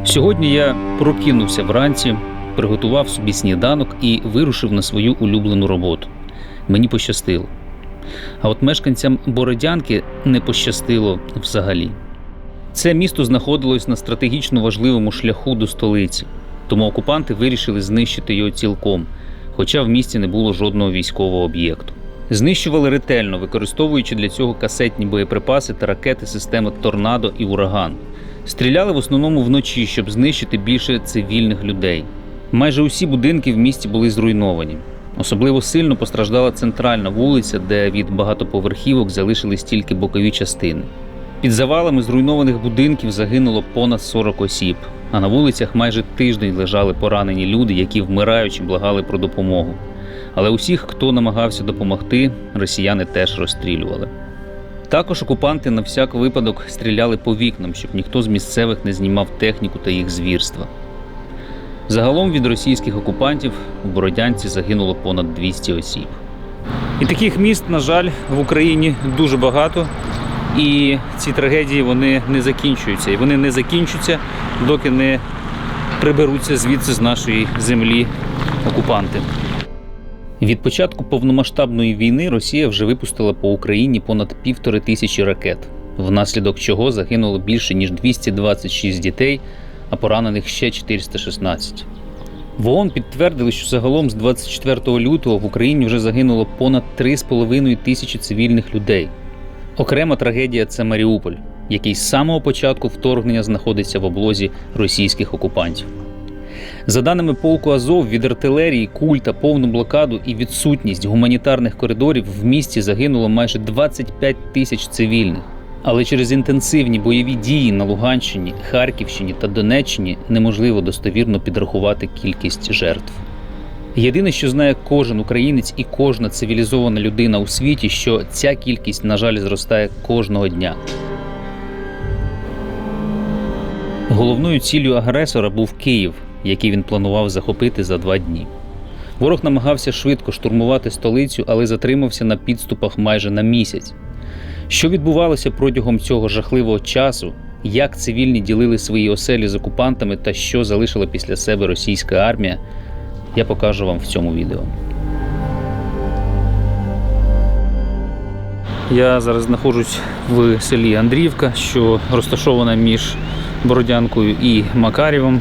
Сьогодні я прокинувся вранці, приготував собі сніданок і вирушив на свою улюблену роботу. Мені пощастило. А от мешканцям Бородянки не пощастило взагалі. Це місто знаходилось на стратегічно важливому шляху до столиці, тому окупанти вирішили знищити його цілком, хоча в місті не було жодного військового об'єкту. Знищували ретельно, використовуючи для цього касетні боєприпаси та ракети системи «Торнадо» і «Ураган». Стріляли в основному вночі, щоб знищити більше цивільних людей. Майже усі будинки в місті були зруйновані. Особливо сильно постраждала центральна вулиця, де від багатоповерхівок залишились тільки бокові частини. Під завалами зруйнованих будинків загинуло понад 40 осіб, а на вулицях майже тиждень лежали поранені люди, які вмираючи благали про допомогу. Але усіх, хто намагався допомогти, росіяни теж розстрілювали. Також окупанти на всяк випадок стріляли по вікнам, щоб ніхто з місцевих не знімав техніку та їх звірства. Загалом від російських окупантів у Бородянці загинуло понад 200 осіб. І таких міст, на жаль, в Україні дуже багато. І ці трагедії, вони не закінчуються. І вони не закінчуються, доки не приберуться звідси з нашої землі окупанти. Від початку повномасштабної війни Росія вже випустила по Україні понад 1500 ракет, внаслідок чого загинуло більше ніж 226 дітей, а поранених ще 416. В ООН підтвердили, що загалом з 24 лютого в Україні вже загинуло понад 3,5 тисячі цивільних людей. Окрема трагедія – це Маріуполь, який з самого початку вторгнення знаходиться в облозі російських окупантів. За даними полку Азов, від артилерії, куль та повну блокаду і відсутність гуманітарних коридорів в місті загинуло майже 25 тисяч цивільних. Але через інтенсивні бойові дії на Луганщині, Харківщині та Донеччині неможливо достовірно підрахувати кількість жертв. Єдине, що знає кожен українець і кожна цивілізована людина у світі, що ця кількість, на жаль, зростає кожного дня. Головною ціллю агресора був Київ, який він планував захопити за 2 дні. Ворог намагався швидко штурмувати столицю, але затримався на підступах майже на місяць. Що відбувалося протягом цього жахливого часу, як цивільні ділили свої оселі з окупантами та що залишила після себе російська армія, я покажу вам в цьому відео. Я зараз знаходжусь в селі Андріївка, що розташоване між Бородянкою і Макарєвом.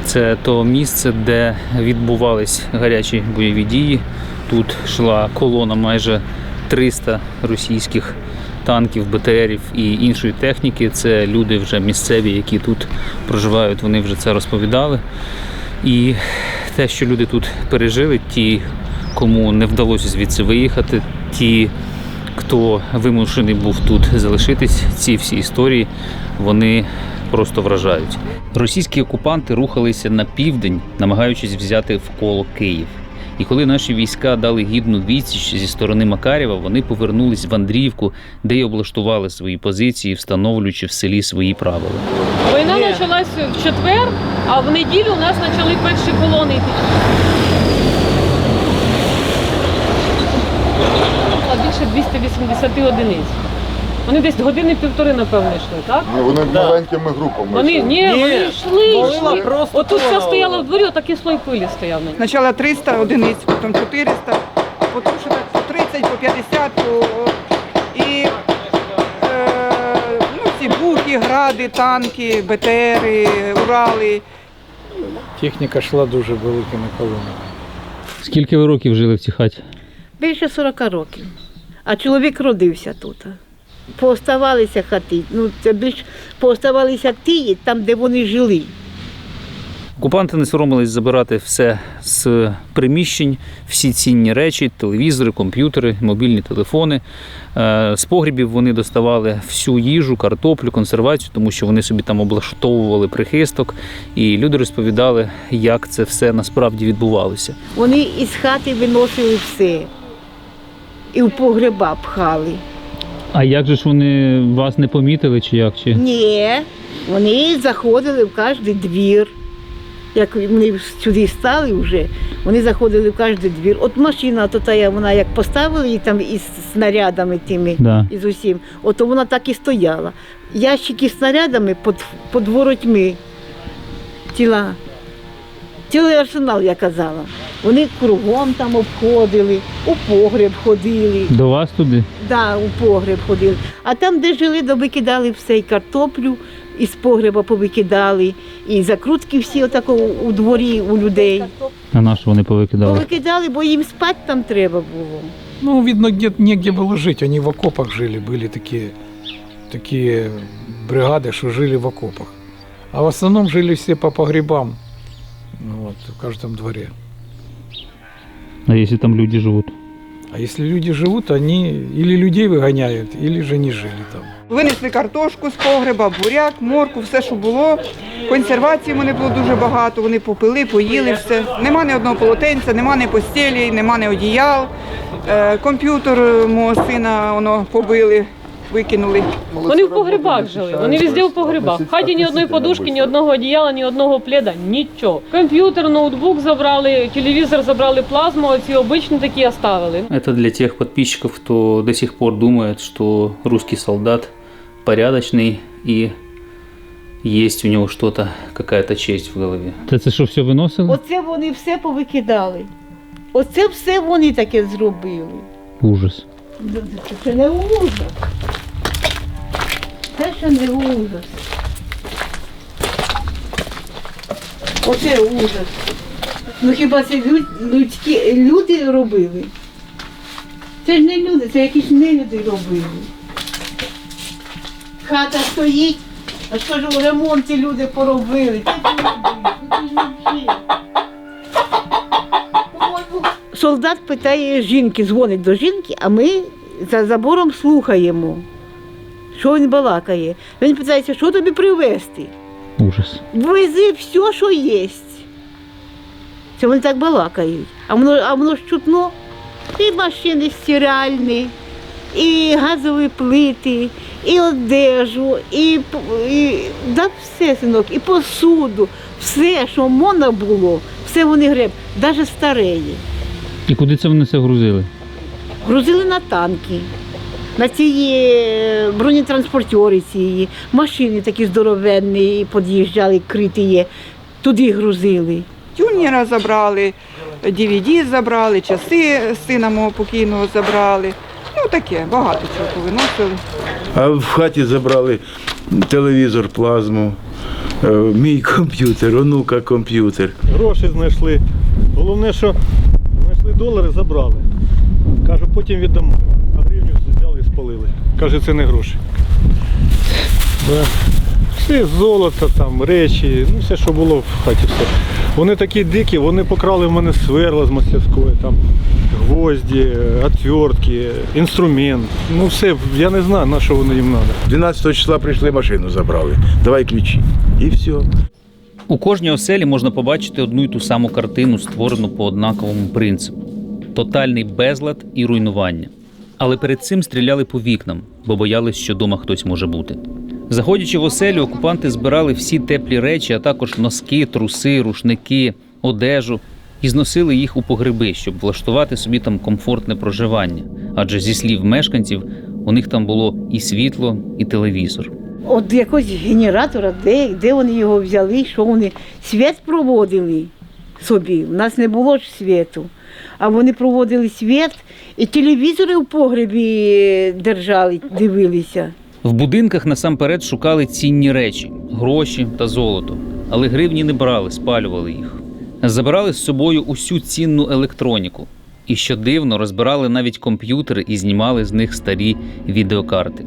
Це то місце, де відбувались гарячі бойові дії. Тут йшла колона майже 300 російських танків, БТРів і іншої техніки. Це люди вже місцеві, які тут проживають, вони вже це розповідали. І те, що люди тут пережили, ті, кому не вдалося звідси виїхати, ті, хто вимушений був тут залишитись, ці всі історії, вони просто вражають. Російські окупанти рухалися на південь, намагаючись взяти в коло Київ. І коли наші війська дали гідну відсіч зі сторони Макарєва, вони повернулись в Андріївку, де й облаштували свої позиції, встановлюючи в селі свої правила. Війна почалась в четвер, а в неділю у нас почали перші колони йти. Більше 280 одиниць. Вони десь години-півтори, напевно, йшли, так? Ні, вони маленькими групами. Вони йшли. Отут все стояло в дворі, отакий слой пилі стояв. Спочатку 300 одиниць, потім 400, а потім ще так по 30, по 50, і ці буки, гради, танки, БТРи, Урали. Техніка йшла дуже великими колонами. Скільки ви років жили в цій хаті? Більше 40 років. А чоловік родився тут. Пооставалися хати, це більш пооставалися ті, там, де вони жили. Окупанти не соромились забирати все з приміщень, всі цінні речі, телевізори, комп'ютери, мобільні телефони. З погрібів вони доставали всю їжу, картоплю, консервацію, тому що вони собі там облаштовували прихисток. І люди розповідали, як це все насправді відбувалося. Вони із хати виносили все. І в погреба пхали. А як же ж вони вас не помітили, чи як? Ні, вони заходили в кожен двір. Як вони сюди стали вже, вони заходили в кожен двір. От машина, вона як поставили її там із снарядами тими, із усім, от вона так і стояла. Ящики з снарядами під воротьми. цілий арсенал, я казала. Вони кругом там обходили, у погреб ходили. До вас туди? Да, у погреб ходили. А там, де жили, то викидали все, і картоплю із погреба повикидали, і закрутки всі отако у дворі у людей. А на що вони повикидали? Повикидали, бо їм спати там треба було. Ну, видно, негде было жить. Они в окопах жили, были такие бригады, что жили в окопах. А в основном жили все по погребам, вот, в каждом дворе. А якщо там люди живуть? А если люди живут, они или людей выгоняют, или же не жили там. Винесли картошку з погреба, буряк, морку, все, що було. Консервації вони було дуже багато, вони попили, поїли все. Нема ні одного полотенця, нема ні постелі, нема ні одіял. Комп'ютер мого сина воно побили, викинули. Вони в погребах жили, вони везде в погребах. В хаті ні одної подушки, ні одного одіяла, ні одного пледа, нічого. Комп'ютер, ноутбук забрали, телевізор забрали, плазму, а ці обичні такі оставили. Это для тех подписчиков, кто до сих пор думает, что русский солдат порядочный и есть у него что-то, какая-то честь в голове. Це що, все виносили? Оце вони все повикидали. Оце все вони таке зробили. Ужас. Це не ужас. Це ще не ужас. Оце ужас. Ну хіба це люди робили? Це ж не люди, це якісь нелюди робили. Хата стоїть, а що ж у ремонті люди поробили? Це ж не жили. Солдат питає жінки, дзвонить до жінки, а ми за забором слухаємо, що він балакає. Він питається, що тобі привезти? Ужас. Вези все, що є. Це вони так балакають. А воно ж чутно. І машини стиральні, і газові плити, і одежу, і да все, синок, і посуду. Все, що можна було, все вони греб, навіть стареї. І куди це вони все грузили? Грузили на танки, на ці бронетранспортери ці, машини такі здоровенні, під'їжджали, криті є, туди грузили. Тюнера забрали, DVD забрали, часи сина мого покійного забрали. Ну таке, багато чого повиносили. А в хаті забрали телевізор, плазму, мій комп'ютер, онука комп'ютер. Гроші знайшли. Головне, що знайшли долари, забрали. Кажу, потім віддамо. А гривню взяли і спалили. Каже, це не гроші. Все золото, там, речі, ну все, що було в хаті, все. Вони такі дикі, вони покрали в мене сверла з мастерської, там, гвозді, отвертки, інструмент. Ну все, я не знаю, на що воно їм треба. 12 числа прийшли, машину забрали. Давай ключі. І все. У кожній оселі можна побачити одну й ту саму картину, створену по однаковому принципу – тотальний безлад і руйнування. Але перед цим стріляли по вікнам, бо боялись, що дома хтось може бути. Заходячи в оселю, окупанти збирали всі теплі речі, а також носки, труси, рушники, одежу і зносили їх у погреби, щоб влаштувати собі там комфортне проживання. Адже зі слів мешканців, у них там було і світло, і телевізор. От якогось генератора, де вони його взяли, що вони світ проводили собі. У нас не було ж світу, а вони проводили світ і телевізори в погребі держали, дивилися. В будинках насамперед шукали цінні речі – гроші та золото. Але гривні не брали, спалювали їх. Забирали з собою усю цінну електроніку. І, що дивно, розбирали навіть комп'ютери і знімали з них старі відеокарти.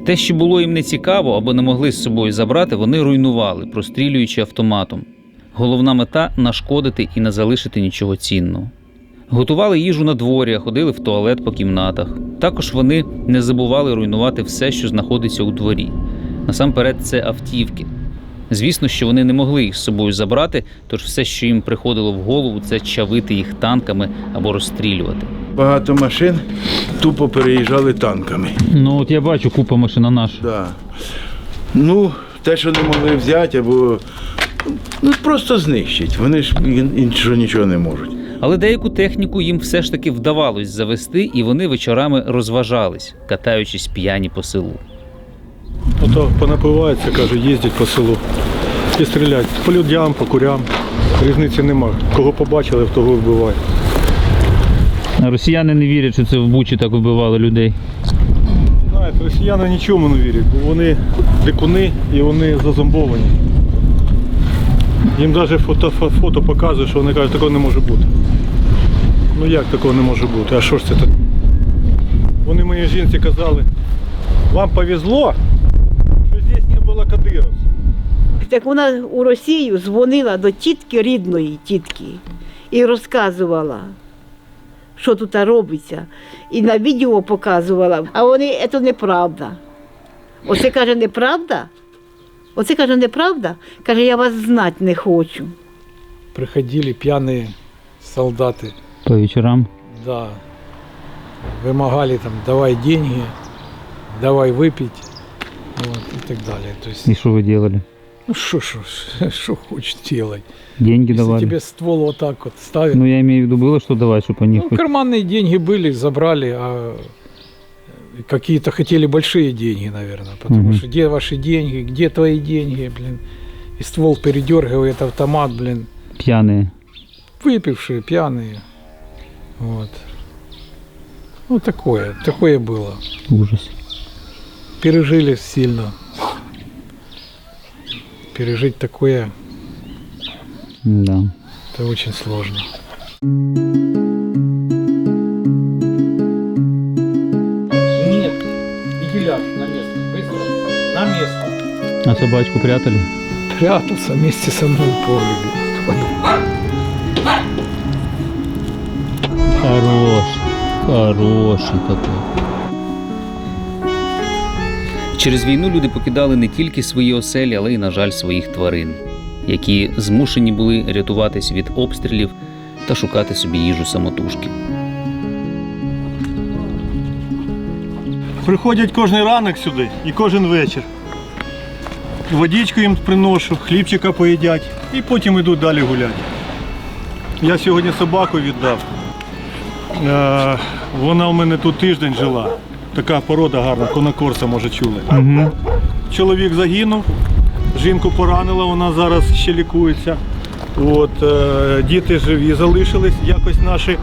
Те, що було їм не цікаво або не могли з собою забрати, вони руйнували, прострілюючи автоматом. Головна мета – нашкодити і не залишити нічого цінного. Готували їжу на дворі, ходили в туалет по кімнатах. Також вони не забували руйнувати все, що знаходиться у дворі. Насамперед, це автівки. Звісно, що вони не могли їх з собою забрати, тож все, що їм приходило в голову, це чавити їх танками або розстрілювати. Багато машин тупо переїжджали танками. Ну от я бачу, купа машина наша. Да. Ну, те, що не могли взяти, або просто знищить. Вони ж нічого не можуть. Але деяку техніку їм все ж таки вдавалось завести, і вони вечорами розважались, катаючись п'яні по селу. Ото понапиваються, кажуть, їздять по селу. і стріляють. По людям, по курям. Різниці нема. Кого побачили, в того вбивають. А росіяни не вірять, що це в Бучі так вбивали людей. Знаєте, росіяни нічому не вірять, бо вони дикуни і вони зазомбовані. Їм навіть фото показують, що вони кажуть, такого не може бути. Ну як такого не може бути? А що ж це так? Вони моїй жінці казали, вам повезло, що здесь не було кадировців. Так вона у Росію дзвонила до тітки, рідної тітки, і розказувала, що тут робиться. І на відео показувала. А вони, це неправда. Оце каже, неправда? Оце каже, неправда? Каже, я вас знати не хочу. Приходили пьяные солдаты, По вечорам. да, вымогали там, давай деньги, давай выпить, вот, и так далее. То есть, І що ви робили? ну что хочешь делать? Деньги Если давали? тебе ствол вот так вот ставят, Ну я имею в виду, было что давать, чтобы они ну, хоть... карманные деньги были, забрали, а какие-то хотели большие деньги, наверное, потому Мгм. что где ваши деньги, где твои деньги, блин, и ствол передергивает автомат, блин, Пьяные. выпившие, пьяные, вот. Ну, такое было. Ужас. Пережили сильно. Пережить такое, Да. это очень сложно. Нет, иди ляг на место, быстро, на место. А собачку прятали? Прятался вместе со мной в погребе. Хороший такой. Через війну люди покидали не тільки свої оселі, але й, на жаль, своїх тварин, які змушені були рятуватись від обстрілів та шукати собі їжу самотужки. Приходять кожен ранок сюди і кожен вечір. Водичку їм приношу, хлібчика поїдять і потім йдуть далі гуляти. Я сьогодні собаку віддав. Вона у мене тут тиждень жила. Така порода гарна, конокорса, може чули. Угу. Чоловік загинув, жінку поранила, вона зараз ще лікується. От, діти живі залишились. Якось наші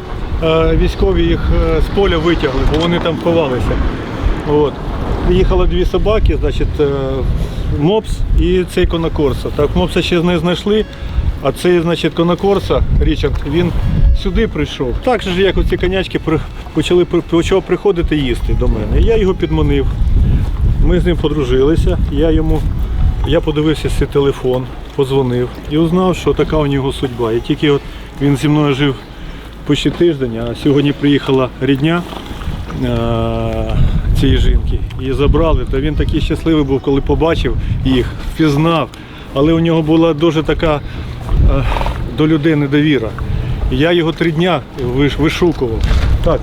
військові їх з поля витягли, бо вони там ховалися. От. Їхало дві собаки, значить, мопс і цей конокорса. Так, мопса ще не знайшли, а цей, значить, конокорса, Річард, він сюди прийшов. Так же ж, як оці конячки почав приходити їсти до мене. Я його підманив. Ми з ним подружилися. Я подивився свій телефон, подзвонив і узнав, що така у нього судьба. І тільки от він зі мною жив почти тиждень, а сьогодні приїхала рідня цієї жінки. Її забрали, та він такий щасливий був, коли побачив їх, впізнав. Але у нього була дуже така до людей недовіра. Я його 3 дня вишукував. Так,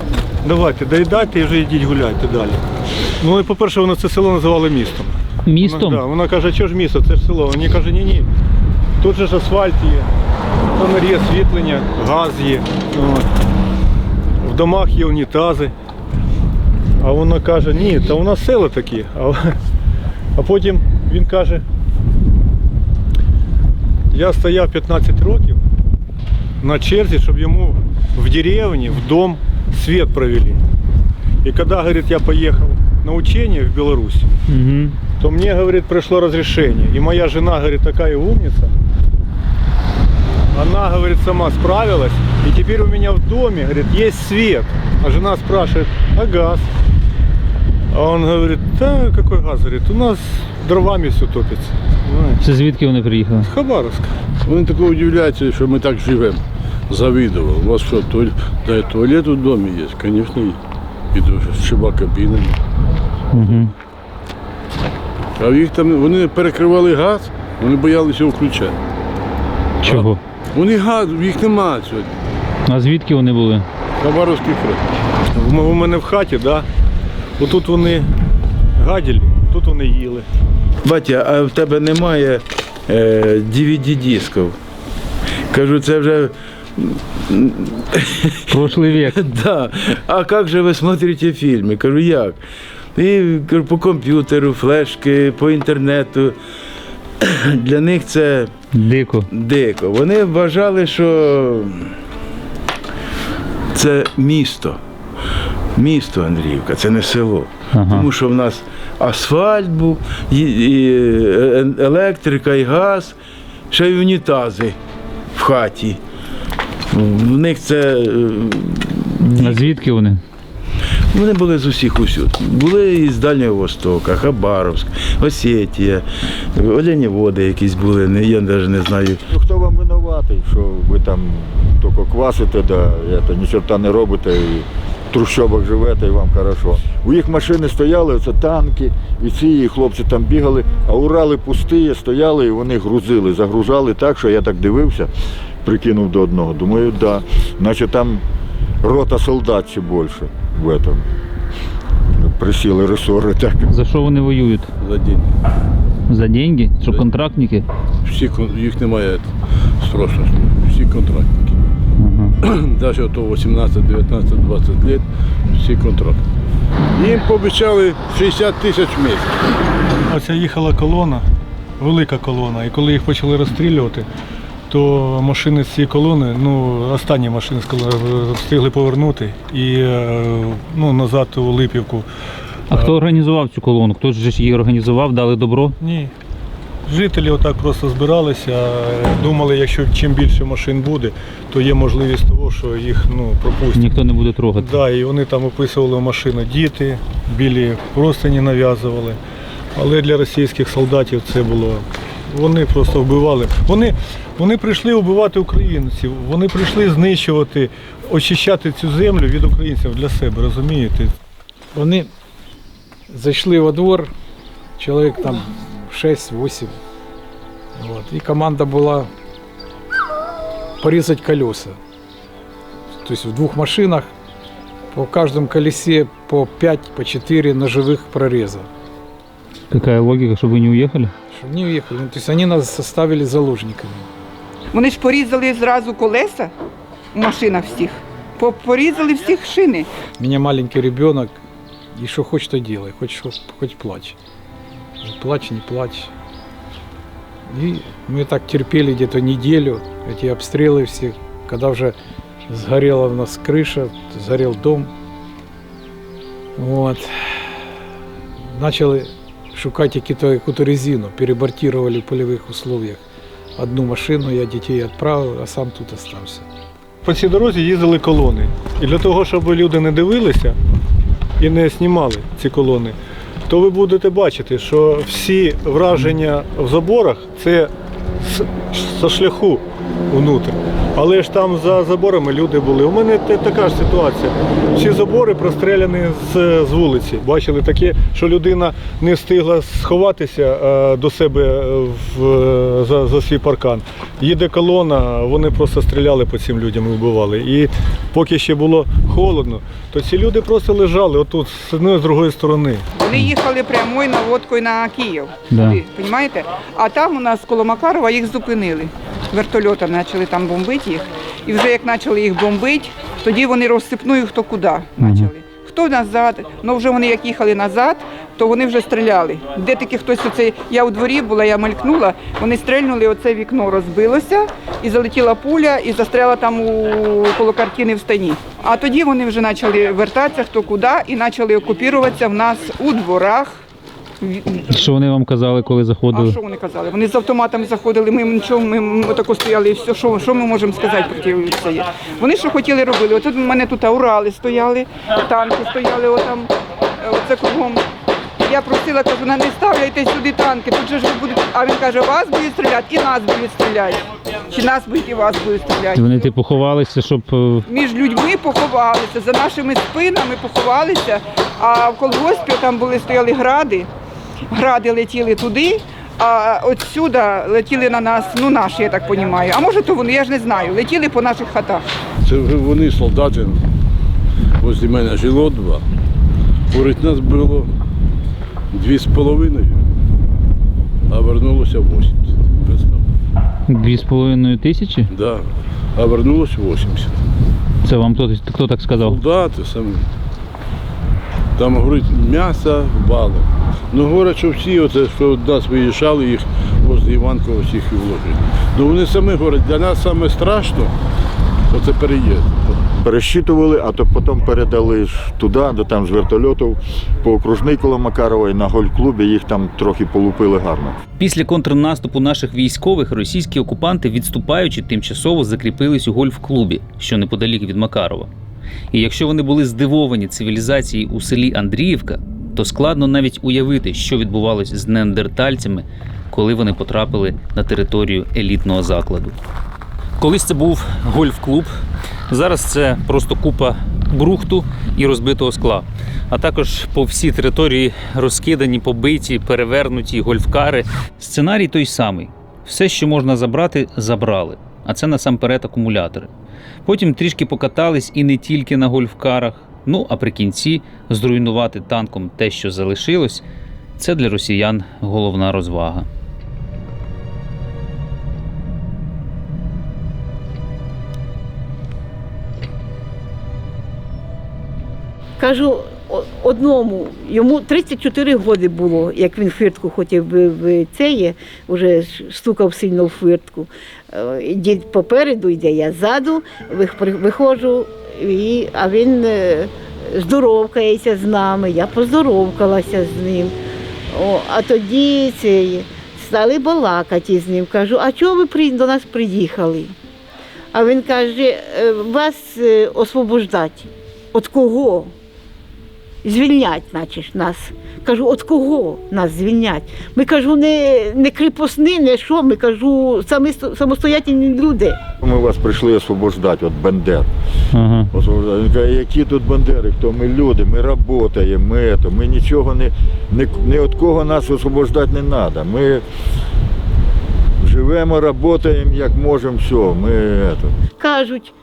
давайте, доїдайте і вже йдіть гуляйте далі. Ну і по-перше, вона це село називали містом. Містом? Вона каже, що ж місто, це ж село. Вона каже, ні, тут же ж асфальт є, там є освітлення, газ є. От. В домах є унітази. А вона каже, ні, та у нас села такі. А потім він каже, я стояв 15 років на черзі, щоб йому в деревні, в дом свет провели. И когда, говорит, я поехал на учение в Беларусь, Угу. то мне, говорит, пришло разрешение. И моя жена, говорит, такая умница. Она, говорит, сама справилась. И теперь у меня в доме, говорит, есть свет. А жена спрашивает, а газ? А он говорит, да какой газ? Говорит, у нас дровами все топится. Понимаете? Це звідки вони приїхали? С Хабаровска. Вони тако удивляються, що ми так живемо. Завидував. У вас що, туалет у домі є? Звісно, є. І дуже шиба кабінами. Угу. А їх там, вони перекривали газ, вони боялися його включати. Чого? Вони газ, їх немає сьогодні. А звідки вони були? Хабаровський фронт. У мене в хаті, да? Отут вони гаділи, тут вони їли. Батя, а в тебе немає DVD-дисків? Кажу, це вже... Прошлий век. Да. А як же ви смотрите фільми? Кажу, як? І кажу, по комп'ютеру, флешки, по інтернету. для них це Дико. дико. Вони вважали, що це місто. Місто Андріївка, це не село. Ага. Тому що в нас асфальт був, і електрика, і газ, ще й унітази в хаті. В них це. А звідки вони? Вони були з усіх усюди. Були і з Дальнього Востока, Хабаровськ, Осетія, оленіводи якісь були, я навіть не знаю. Ну, хто вам винуватий, що ви там тільки квасите, да, ні чорта не робите, і в трущобах живете, і вам хорошо. У їх машини стояли, це танки, і ці хлопці там бігали, а Урали пусті стояли, і вони грузили, загружали так, що я так дивився, прикинув до одного. Думаю, да, наче там рота солдат чи більше в этом. Присіли ресори так. За що вони воюють? За день. За деньги? Що контрактники? Їх немає срочно. Всі контрактники. Ага. Навіть то 18, 19, 20 років, всі контракти. Їм пообіцяли 60 тисяч в місяць. Оця їхала колона, велика колона, і коли їх почали розстрілювати, то машини з цієї колони, ну, останні машини з колони встигли повернути і назад у Липівку. А хто організував цю колону? Хто ж її організував, дали добро? Ні. Жителі отак просто збиралися, думали, якщо чим більше машин буде, то є можливість того, що їх пропустять. Ніхто не буде трогати. Да, і вони там описували машину діти, білі простині нав'язували. Але для російських солдатів це було. Вони просто вбивали. Вони прийшли вбивати українців, вони прийшли знищувати, очищати цю землю від українців для себе, розумієте? Вони зайшли во двор, чоловік там 6-8. Вот. И команда была порезать колеса. То есть в двух машинах по каждом колесе по 5, по 4 ножевых прореза. Какая логика, чтобы вы не уехали? Чтобы не уехали. То есть они нас оставили заложниками. Вони ж порізали зразу колеса в машинах всіх, порізали всіх шини. У меня маленький ребенок, и что хочешь, то делай, хоть плачь. Плачь, не плачь. И мы так терпели где-то неделю, эти обстрелы все, когда уже сгорела у нас крыша, сгорел дом. Вот. Начали шукать какую-то резину, перебортировали в полевых условиях одну машину, я детей отправил, а сам тут остался. По цій дорозі їздили колони. І для того, щоб люди не дивилися і не знімали ці колони, то ви будете бачити, що всі враження в заборах – це з шляху внутрі. Але ж там за заборами люди були. У мене така ж ситуація. Всі забори простреляні з вулиці. Бачили таке, що людина не встигла сховатися до себе за свій паркан. Їде колона, вони просто стріляли по цим людям і вбивали. І поки ще було холодно, то ці люди просто лежали отут, з однієї, з другої сторони. Вони їхали прямою наводкою на Київ, Да. розумієте? А там у нас коло Макарова їх зупинили. Вертольотом почали там бомбити їх. І вже як почали їх бомбити, тоді вони розсипною хто куди почали. Хто назад, ну вже вони як їхали назад, то вони вже стріляли. Де таки хтось оце, я у дворі була, я мелькнула, вони стрельнули, оце вікно розбилося, і залетіла пуля, і застряла там коло картини в стані. А тоді вони вже почали вертатися хто куди, і почали окупуватися в нас у дворах. Що вони вам казали, коли заходили? А що вони казали? Вони з автоматами заходили, ми нічого, ми отако стояли і все, що ми можемо сказати про це? Вони що хотіли робили? От у мене тут Урали стояли, танки стояли отам, оце кругом. Я просила, кажу, не ставляйте сюди танки, тут же ж ви будете. А він каже, вас будуть стріляти і нас будуть стріляти. Чи нас будуть і вас будуть стріляти. Вони типу ховалися, щоб... Між людьми поховалися, за нашими спинами поховалися, а в колгоспі там стояли гради. Гради летіли туди, а отсюди летіли на нас, ну наші, я так розумію. А може то вони, я ж не знаю, летіли по наших хатах. Це вже вони, солдати, возле мене жило 2. Поряд нас було 2,5, а вернулося 80. Представ. 2,5 тисячі? Да. А вернулося 80. Це вам хто так сказав? Солдати самі. Там, говорить, м'ясо впало. Ну, говорять, що всі, оце, що від нас виїжджали, їх возле Іванкова всіх і вложили. Ну вони самі говорять, для нас саме страшно, оце переїзд. Пересчитували, а то потім передали ж туди, де там з вертольотів, по окружній коло Макарова і на гольф-клубі їх там трохи полупили гарно. Після контрнаступу наших військових російські окупанти, відступаючи, тимчасово закріпились у гольф-клубі, що неподалік від Макарова. І якщо вони були здивовані цивілізацією у селі Андріївка, то складно навіть уявити, що відбувалось з неандертальцями, коли вони потрапили на територію елітного закладу. Колись це був гольф-клуб, зараз це просто купа брухту і розбитого скла. А також по всій території розкидані, побиті, перевернуті гольфкари. Сценарій той самий. Все, що можна забрати, забрали. А це насамперед акумулятори. Потім трішки покатались і не тільки на гольфкарах. Ну, а при кінці зруйнувати танком те, що залишилось, це для росіян головна розвага. Кажу, одному, йому 34 роки було, як він фиртку хотів в цеє, вже стукав сильно в фиртку. Дід попереду йде, я ззаду, виходжу, а він здоровкається з нами, я поздоровкалася з ним. А тоді стали балакати з ним, кажу, а чого ви до нас приїхали? А він каже, вас освобождати. От кого? Звільнять, значить, нас. Кажу, от кого нас звільнять? Ми, кажу, не кріпосні, не що, ми, кажу, самостоятельні люди. Ми вас прийшли освобождати, от Бандер. Освобождати. Він каже, які тут Бандери, хто ми люди, ми працюємо, ми нічого не від кого нас освобождати не треба. Ми живемо, працюємо, як можемо, все. Кажуть,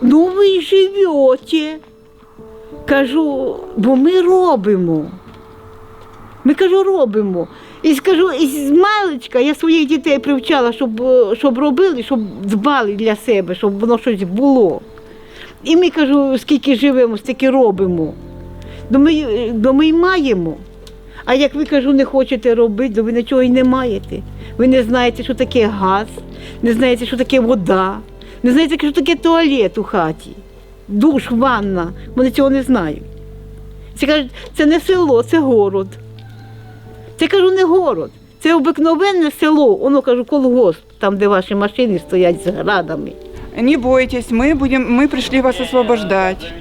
ну ви й живете. Кажу, бо ми робимо. Ми, кажу, робимо. І скажу, з маличка я своїх дітей привчала, щоб робили, щоб дбали для себе, щоб воно щось було. І ми, кажу, скільки живемо, стільки робимо. До ми й маємо. А як ви, кажу, не хочете робити, то ви нічого й не маєте. Ви не знаєте, що таке газ, не знаєте, що таке вода, не знаєте, що таке туалет у хаті. Душ, ванна, вони цього не знають. Це, кажуть, це не село, це город. Це, кажу, не город, це обикновенне село, воно, кажу, колгосп, там, де ваші машини стоять з градами. Не бойтесь, мы пришли вас освобождать.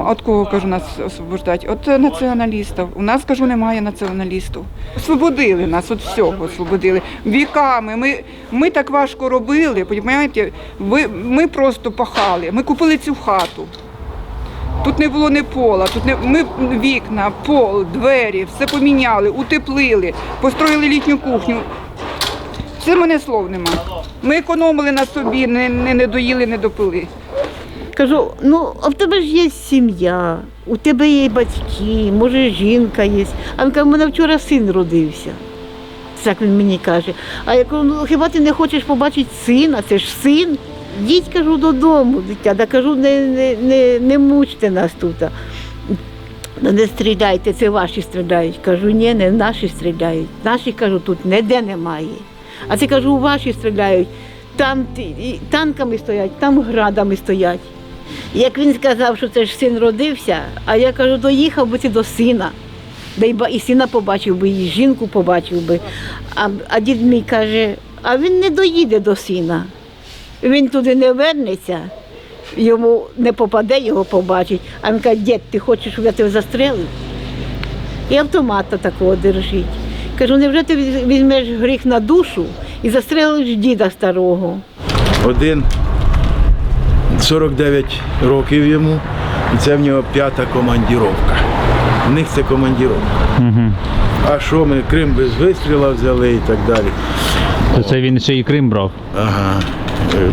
От кого, кажу, нас освобождать? От націоналістів. У нас, кажу, немає націоналістів. Освободили нас, от всього освободили. Віками, ми так важко робили, розумієте? Ми просто пахали, ми купили цю хату. Тут не було ні пола, ми вікна, пол, двері, все поміняли, утеплили, построїли літню кухню. Це в мене слов нема. Ми економили на собі, не доїли, не допили. Кажу, ну, а в тебе ж є сім'я, у тебе є батьки, може жінка є. А він каже, у мене вчора син родився. Так він мені каже. А я кажу, ну хіба ти не хочеш побачити сина, це ж син? Їдь, кажу, додому, дитя, да кажу, не мучте нас тут. Не стріляйте, це ваші стріляють. Кажу, ні, не наші стріляють. Наші, кажу, тут ніде немає. А це, кажу, ваші стріляють, там танками стоять, там градами стоять. Як він сказав, що це ж син родився, а я кажу, доїхав би ти до сина. І сина побачив би, і жінку побачив би. А дід мій каже, а він не доїде до сина. Він туди не вернеться, йому не попаде, його побачить. А він каже, дід, ти хочеш, щоб я тебе застрелив? І автомата такого держить. Кажу, невже ти візьмеш гріх на душу і застрелиш діда старого? Один 49 років йому, і це в нього 5-та командіровка. В них це командіровка. А що ми Крим без вистріла взяли і так далі. То це він ще і Крим брав? Ага.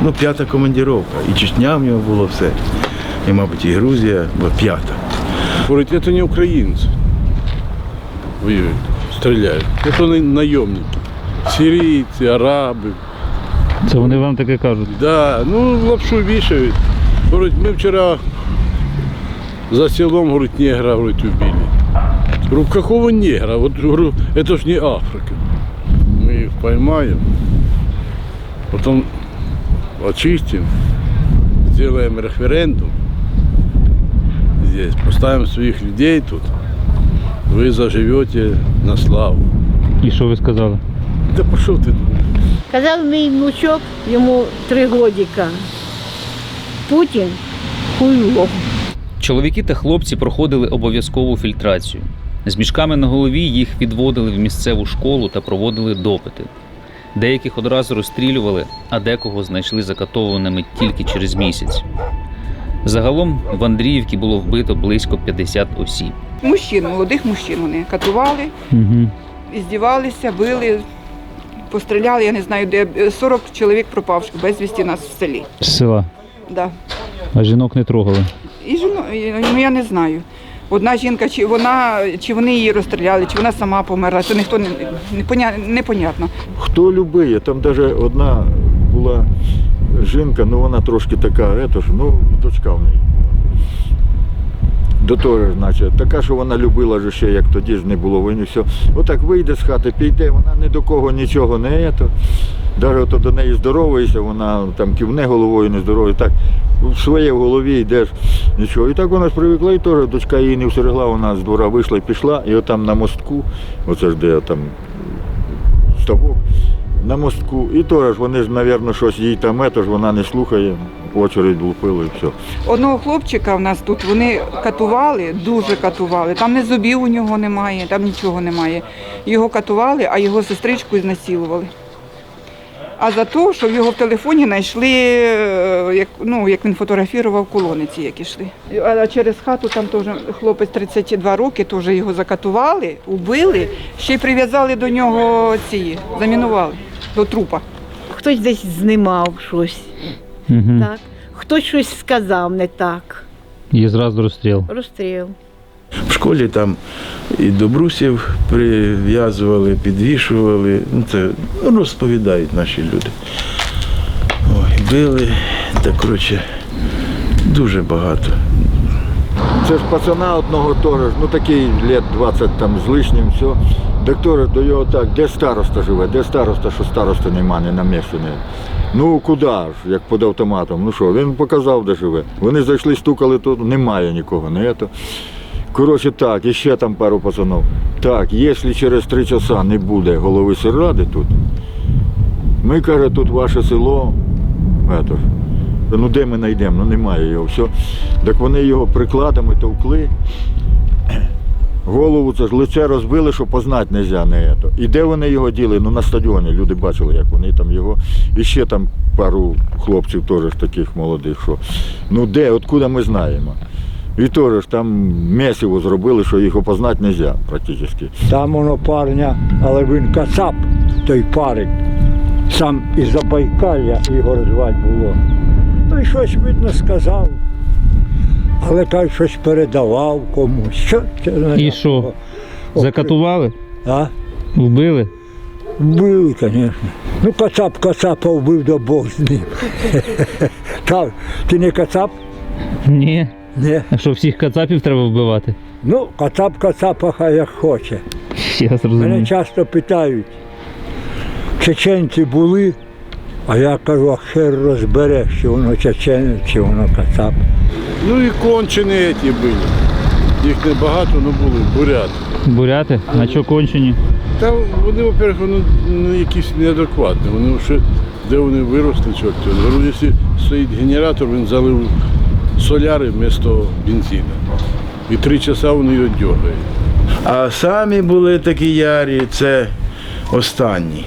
Ну, 5-та командіровка. І Чечня в нього було все. І, мабуть, і Грузія, бо 5-та. Говорить, це не українці воюють, стріляють. Це найомники. Сирійці, араби. Це вони вам таке кажуть? Да, ну лапшу вішають. Говорить, ми вчора за селом, говорить, негра, говорить, убили. Говорю, какого негра? Вот, говорю, это ж не Африка. мы их поймаем, потом очистим, сделаем референдум здесь, поставим своих людей тут, вы заживете на славу. І що ви сказали? Да пошел ты. Казав мій внучок, йому 3 годика. Путін хуйло. Чоловіки та хлопці проходили обов'язкову фільтрацію. З мішками на голові їх відводили в місцеву школу та проводили допити. Деяких одразу розстрілювали, а декого знайшли закатованими тільки через місяць. Загалом в Андріївці було вбито близько 50 осіб. Мужчин, молодих мужчин вони катували, Угу. іздівалися, били, постріляли, я не знаю, де 40 чоловік пропавших безвісті у нас в селі. З села. Да. А жінок не трогали. І ну я не знаю. Одна жінка, чи вони її розстріляли, чи вона сама померла, це ніхто непонятно. Хто любиє, там навіть одна була жінка, ну вона трошки така, дочка в неї. До того ж, значить, така, що вона любила ж ще, як тоді ж не було війни, все. Отак вийде з хати, піде, вона ні до кого нічого не ето. Навіть до неї здороваєшся, вона там кивне головою, не здоровою, так в своїй голові йдеш, нічого. І так вона ж привикла, і теж дочка її не всерегла, вона з двора вийшла і пішла, і отам на мостку, оце ж де там ставок, на мостку, і теж вони ж, мабуть, щось їй там, тож вона не слухає, очередь влупили і все. Одного хлопчика в нас тут вони катували, дуже катували. Там не зубів у нього немає, там нічого немає. Його катували, а його сестричку знасилували. А за те, що в його в телефоні знайшли, як він фотографував колони ці, які йшли. А через хату там теж хлопець 32 роки, теж його закатували, убили, ще й прив'язали до нього замінували, до трупа. Хтось десь знімав щось, Угу. так. Хтось щось сказав не так. І зразу розстріл. Розстріл. В школі там і до брусів прив'язували, підвішували. Ну, це розповідають наші люди. Ой, били, так, коротше, дуже багато. Це ж пацана одного теж, такий лет 20 там з лишнім, все. Доктор до його так, де староста живе, де староста, що старости нема, не на місці. Ну куди ж, як під автоматом, ну що, він показав, де живе. Вони зайшли, стукали, тут немає нікого, не ето. Коротше так, і ще там пару пацанів. Так, якщо через 3 часа не буде голови сільради тут, ми, каже, тут ваше село, ну де ми знайдемо, немає його, все. Так вони його прикладами товкли, голову, це ж лице розбили, що познати не можна, не ето. І де вони його діли? Ну на стадіоні, люди бачили, як вони там його, і ще там пару хлопців теж таких молодих, що, ну де, откуда ми знаємо. І теж там місиво зробили, що їх опознати не можна практично. Там воно парня, але він кацап, той парень. Сам із Забайкалля його звати було. Ну і щось, видно, сказав. Але той щось передавав комусь. Що це не І що? Закатували? А? Вбили? Вбили, звісно. Ну, кацап кацапа вбив, да Бог з ним. Так, ти не кацап? Ні. Ні. А що, всіх кацапів треба вбивати? Ну, кацап кацапа хай як хоче. Я Мене зрозумів. часто питають, чеченці були, а я кажу, а хер розбере, чи воно чеченець, чи воно кацап. Ну і кончені ті були. Їх небагато, але були, буряти. Буряти? А що кончені? Та вони, во-первых, якісь неадекватні. Вони вже, де вони виросли, чорт. Говорю, якщо стоїть генератор, він залив соляри вместо бензину. І 3 часа вони його дергають. А самі були такі ярі, це останні.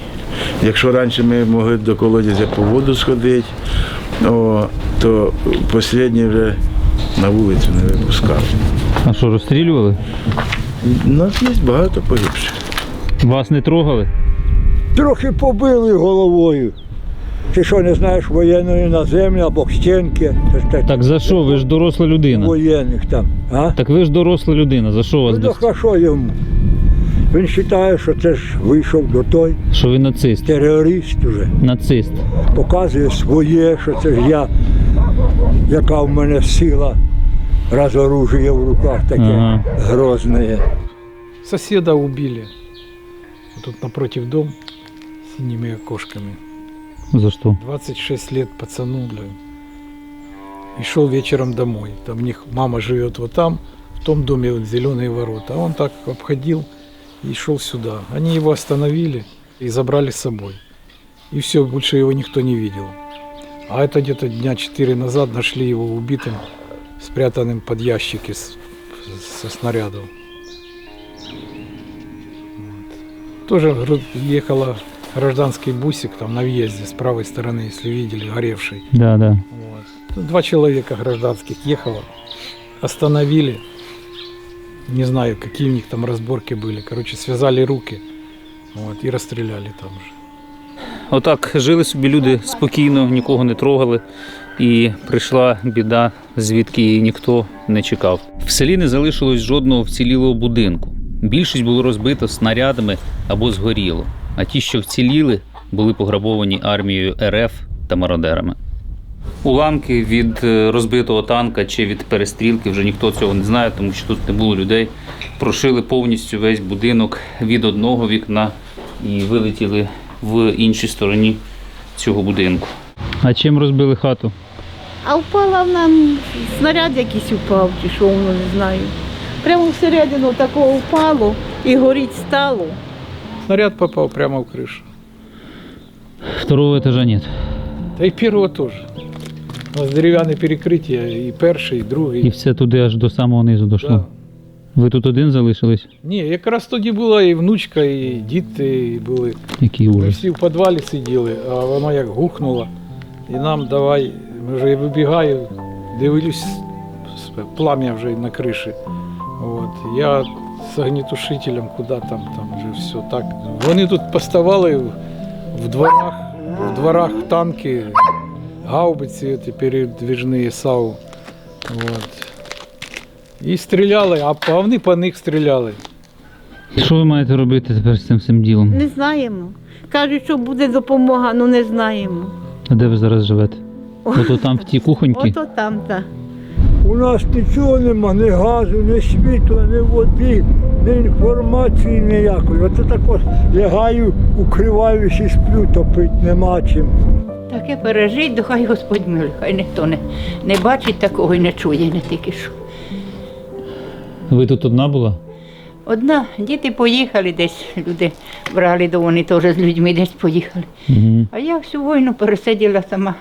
Якщо раніше ми могли до колодязя по воду сходити, то останні вже на вулицю не випускали. А що, розстрілювали? У нас є багато погибших. Вас не трогали? Трохи побили головою. Ти що, не знаєш воєнної на землі або стінки? Так за що? Ви ж доросла людина. Воєнних там. А? Так ви ж доросла людина, за що вас Ну, так а що йому? Він вважає, що це ж вийшов до той Що ви нацист? терорист уже. Нацист. Показує своє, що це ж я, яка в мене сила, раз оружие в руках таке Ага. грозне. Соседа убили. Вот тут напротив дома. синими окошками. За що? 26 лет пацану, бля. И шел вечером домой. Там у них мама живет вот там, в том доме вот зеленые ворота. А он так обходил и шел сюда. Они его остановили и забрали с собой. И все, больше его никто не видел. А это где-то дня 4 назад нашли его убитым, спрятанным под ящики со снарядов. Вот. Тоже ехала гражданский бусик там на въезде с правой стороны, если видели, горевший. Да, да. Вот. Тут 2 человека гражданских ехало, остановили, не знаю, какие у них там разборки были, короче, связали руки, вот, и расстреляли там же. Отак жили собі люди спокійно, нікого не трогали, і прийшла біда, звідки її ніхто не чекав. В селі не залишилось жодного вцілілого будинку. Більшість було розбито снарядами або згоріло, а ті, що вціліли, були пограбовані армією РФ та мародерами. Уламки від розбитого танка чи від перестрілки, вже ніхто цього не знає, тому що тут не було людей. Прошили повністю весь будинок від одного вікна і вилетіли в іншій стороні цього будинку. А чим розбили хату? А впала нам снаряд якийсь упав, чи що воно, не знаю. Прямо всередину такого впало і горіть стало. Снаряд попал прямо в крышу. Второго етажа нет. Да и первого тоже. У нас дерев'яне перекриття, і перший, і другий. І все туди аж до самого низу дійшло. Да. Ви тут один залишились? Ні, якраз тоді була і внучка, і діти були. Який Ми ужас. всі в підвалі сиділи, а воно як гухнуло. І нам давай, ми вже вибігаю, дивлюсь, плам'я вже на криші. От. Я з огнетушителем, куди там вже все так. Вони тут поставали в дворах танки, гаубиці, передвіжні САУ. От. І стріляли, а вони по них стріляли. Що ви маєте робити тепер з цим всім ділом? Не знаємо. Кажуть, що буде допомога, ну не знаємо. А де ви зараз живете? Ото там в тій кухоньки? Ото там, так. У нас нічого нема, ні газу, ні світла, ні води, ні інформації ніякої. Оце так ось лягаю, укриваюсь і сплю, топити нема чим. Таке пережить, то хай Господь милий, хай ніхто не бачить такого і не чує, не тільки що. Ви тут одна була? Одна, діти поїхали десь, люди брали, то вони теж з людьми десь поїхали. Угу. А я всю війну пересиділа сама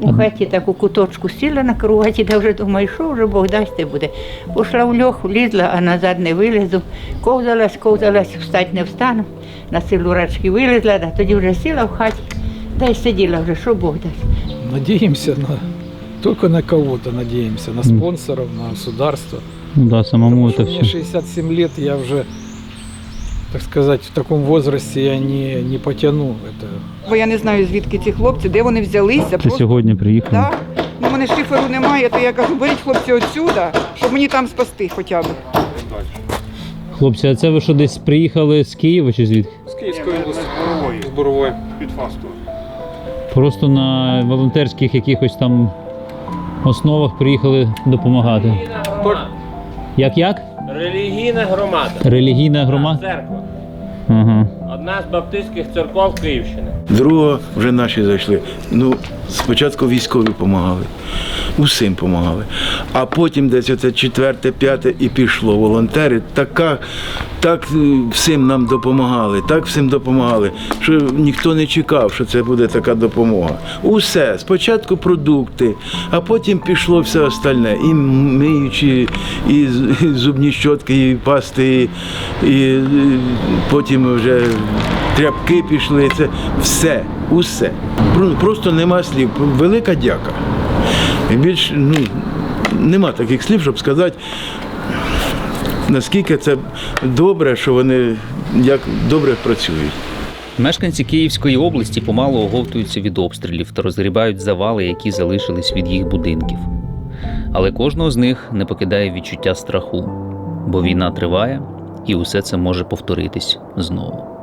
у хаті, так у куточку сіла на кроваті, та вже думаю, що вже Бог дасть, те буде. Пішла в льох, влізла, а назад не вилізу. Ковзалась, встать не встану. На силу рачки вилізла, а тоді вже сіла в хаті, та й сиділа вже, що Бог дасть. Надеемся только на кого-то надеемся, на спонсоров, на государство. Ну да, самому Потому это что мне все. 67 лет, я уже, так сказать, в таком возрасте я не потяну это. Бо я не знаю, звідки ці хлопці, де вони взялися. Це сьогодні приїхали. Да? Ну, у мене шиферу немає, то я кажу, беріть хлопці отсюда, щоб мені там спасти хоча б. Хлопці, а це ви що десь приїхали з Києва чи звідки? З Київської області. З Борової. Під Фасту. Просто на волонтерських якихось там основах приїхали допомагати. Як? Релігійна громада. Релігійна громада? Церква. Ага. Одна з баптистських церков Київщини. Другого вже наші зайшли. Ну, спочатку військові допомагали, усім допомагали. А потім десь оце 4, 5 і пішло. Волонтери так всім нам допомагали, що ніхто не чекав, що це буде така допомога. Усе. Спочатку продукти, а потім пішло все остальне. І миючі, і зубні щотки, і пасти, і потім вже тряпки пішли. Це все, усе. Просто нема слів. Велика дяка. І більш нема таких слів, щоб сказати, наскільки це добре, що вони як добре працюють. Мешканці Київської області помало оговтуються від обстрілів та розгрібають завали, які залишились від їх будинків. Але кожного з них не покидає відчуття страху, бо війна триває і усе це може повторитись знову.